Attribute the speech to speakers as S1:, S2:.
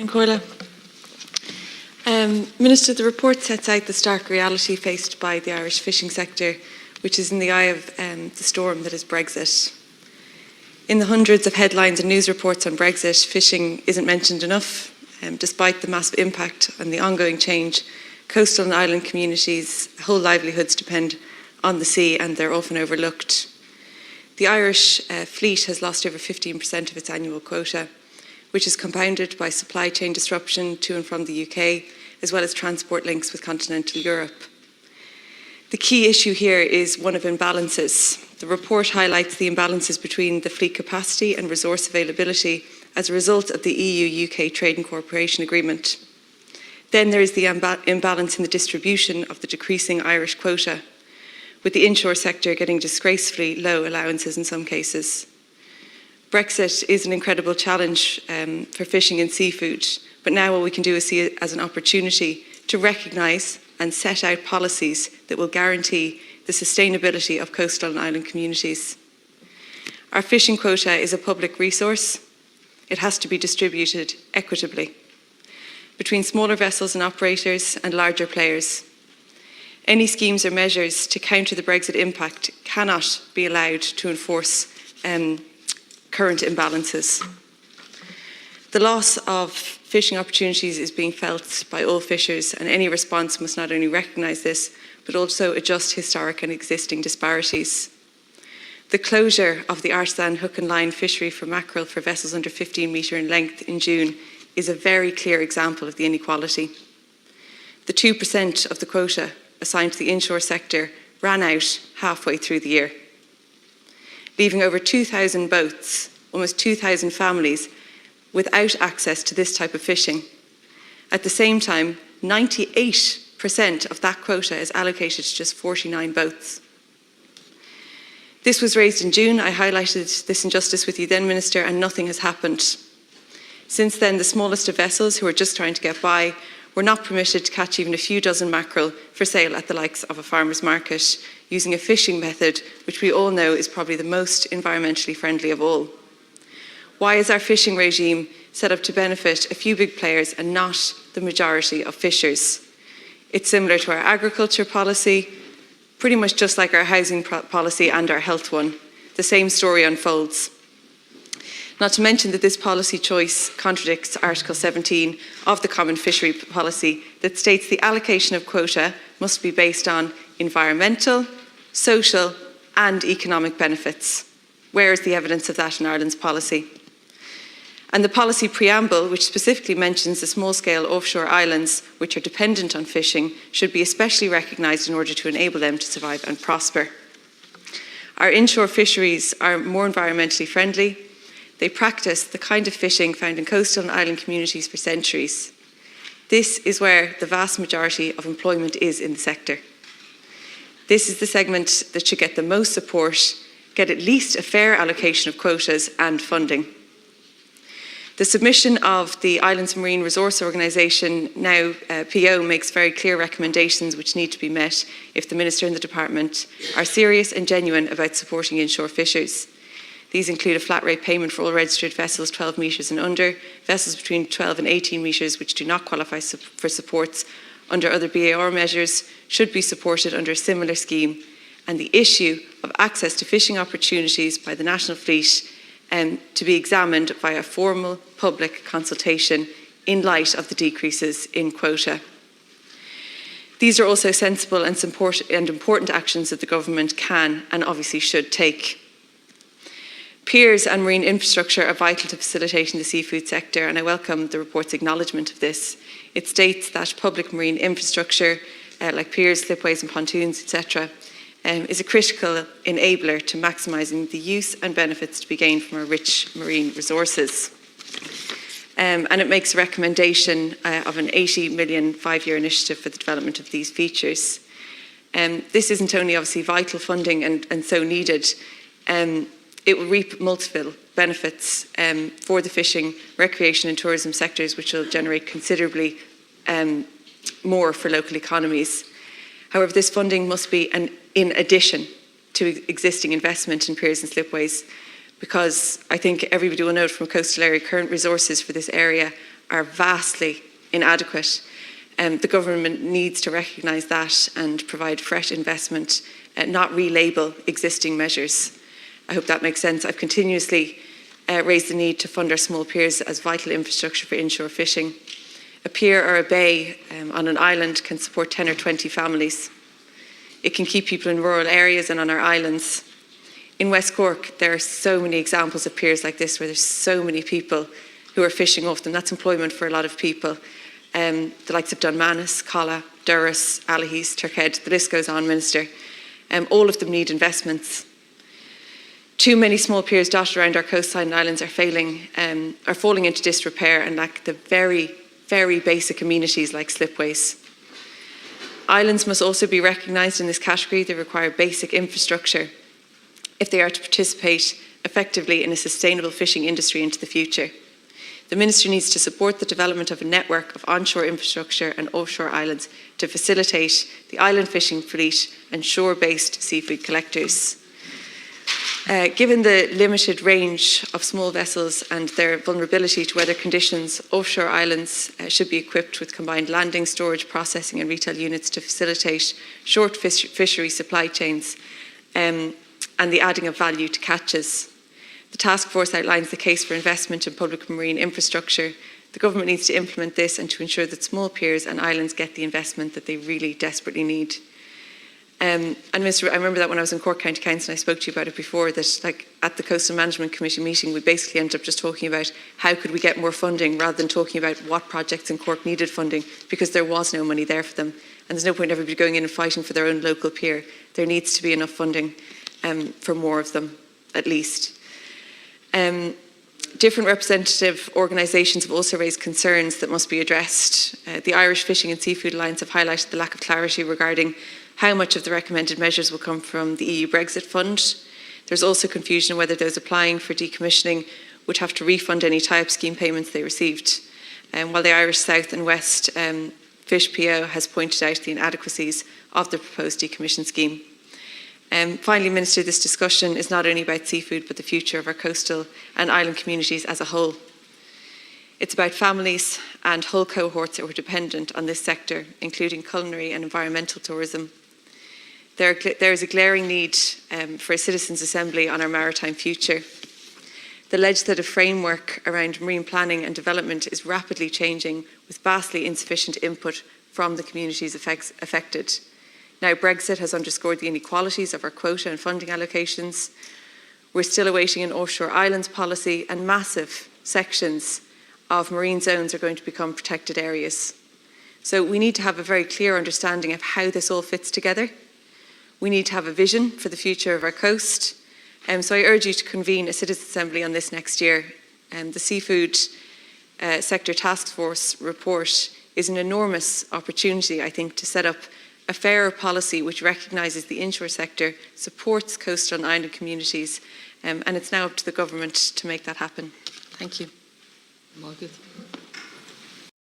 S1: Corla. Minister, the report sets out the stark reality faced by the Irish fishing sector, which is in the eye of the storm that is Brexit. In the hundreds of headlines and news reports on Brexit, fishing isn't mentioned enough. Despite the massive impact and the ongoing change, coastal and island communities' whole livelihoods depend on the sea, and they're often overlooked. The Irish fleet has lost over 15% of its annual quota, which is compounded by supply chain disruption to and from the UK, as well as transport links with continental Europe. The key issue here is one of imbalances. The report highlights the imbalances between the fleet capacity and resource availability as a result of the EU-UK Trade and Cooperation Agreement. Then there is the imbalance in the distribution of the decreasing Irish quota, with the inshore sector getting disgracefully low allowances in some cases. Brexit is an incredible challenge for fishing and seafood, but now what we can do is see it as an opportunity to recognise and set out policies that will guarantee the sustainability of coastal and island communities. Our fishing quota is a public resource. It has to be distributed equitably between smaller vessels and operators and larger players. Any schemes or measures to counter the Brexit impact cannot be allowed to enforce current imbalances. The loss of fishing opportunities is being felt by all fishers, and any response must not only recognise this, but also adjust historic and existing disparities. The closure of the Artisan hook and line fishery for mackerel for vessels under 15 metre in length in June is a very clear example of the inequality. The 2% of the quota assigned to the inshore sector ran out halfway through the year, leaving over 2,000 boats, almost 2,000 families, without access to this type of fishing. At the same time, 98% of that quota is allocated to just 49 boats. This was raised in June. I highlighted this injustice with you then, Minister, and nothing has happened. Since then, the smallest of vessels, who are just trying to get by, were not permitted to catch even a few dozen mackerel for sale at the likes of a farmer's market, using a fishing method which we all know is probably the most environmentally friendly of all. Why is our fishing regime set up to benefit a few big players and not the majority of fishers? It's similar to our agriculture policy, pretty much just like our housing policy and our health one. The same story unfolds. Not to mention that this policy choice contradicts Article 17 of the Common Fishery Policy that states the allocation of quota must be based on environmental, social and economic benefits. Where is the evidence of that in Ireland's policy? And the policy preamble, which specifically mentions the small-scale offshore islands which are dependent on fishing, should be especially recognised in order to enable them to survive and prosper. Our inshore fisheries are more environmentally friendly. They practice the kind of fishing found in coastal and island communities for centuries. This is where the vast majority of employment is in the sector. This is the segment that should get the most support, get at least a fair allocation of quotas and funding. The submission of the Islands Marine Resource Organisation, now PO, makes very clear recommendations which need to be met if the Minister and the Department are serious and genuine about supporting inshore fishers. These include a flat rate payment for all registered vessels 12 metres and under, vessels between 12 and 18 metres which do not qualify for supports under other BAR measures should be supported under a similar scheme, and the issue of access to fishing opportunities by the National Fleet to be examined via formal public consultation in light of the decreases in quota. These are also sensible and important actions that the government can and obviously should take. Piers and marine infrastructure are vital to facilitating the seafood sector, and I welcome the report's acknowledgement of this. It states that public marine infrastructure, like piers, slipways and pontoons, etc., is a critical enabler to maximising the use and benefits to be gained from our rich marine resources. And it makes a recommendation of an 80 million five-year initiative for the development of these features. This isn't only obviously vital funding and so needed, it will reap multiple benefits for the fishing, recreation and tourism sectors, which will generate considerably more for local economies. However, this funding must be in addition to existing investment in piers and slipways, because I think everybody will note from a coastal area, current resources for this area are vastly inadequate. The government needs to recognise that and provide fresh investment, not relabel existing measures. I hope that makes sense. I've continuously raised the need to fund our small piers as vital infrastructure for inshore fishing. A pier or a bay on an island can support 10 or 20 families. It can keep people in rural areas and on our islands. In West Cork, there are so many examples of piers like this where there's so many people who are fishing off them. That's employment for a lot of people. The likes of Dunmanus, Colla, Durras, Allihies, Turkhead, the list goes on, Minister. All of them need investments. Too many small piers dotted around our coastline and islands are falling into disrepair and lack the very, very basic amenities like slipways. Islands must also be recognised in this category. They require basic infrastructure if they are to participate effectively in a sustainable fishing industry into the future. The Minister needs to support the development of a network of onshore infrastructure and offshore islands to facilitate the island fishing fleet and shore-based seafood collectors. Given the limited range of small vessels and their vulnerability to weather conditions, offshore islands should be equipped with combined landing, storage, processing and retail units to facilitate short fishery supply chains and the adding of value to catches. The task force outlines the case for investment in public marine infrastructure. The government needs to implement this and to ensure that small piers and islands get the investment that they really desperately need. And Minister, I remember that when I was in Cork County Council, and I spoke to you about it before, that at the Coastal Management Committee meeting, we basically ended up just talking about how could we get more funding rather than talking about what projects in Cork needed funding, because there was no money there for them. And there's no point in everybody going in and fighting for their own local pier. There needs to be enough funding for more of them, at least. Different representative organisations have also raised concerns that must be addressed. The Irish Fishing and Seafood Alliance have highlighted the lack of clarity regarding how much of the recommended measures will come from the EU Brexit Fund. There's also confusion on whether those applying for decommissioning would have to refund any tie-up scheme payments they received. While the Irish South and West Fish PO has pointed out the inadequacies of the proposed decommission scheme. Finally, Minister, this discussion is not only about seafood but the future of our coastal and island communities as a whole. It's about families and whole cohorts that were dependent on this sector, including culinary and environmental tourism. There is a glaring need for a citizens' assembly on our maritime future. The legislative framework around marine planning and development is rapidly changing with vastly insufficient input from the communities affected. Now, Brexit has underscored the inequalities of our quota and funding allocations. We're still awaiting an offshore islands policy, and massive sections of marine zones are going to become protected areas. So we need to have a very clear understanding of how this all fits together. We need to have a vision for the future of our coast. So I urge you to convene a citizens' assembly on this next year. The Seafood Sector Task Force report is an enormous opportunity, I think, to set up a fairer policy which recognises the inshore sector, supports coastal and island communities, and it's now up to the government to make that happen. Thank you.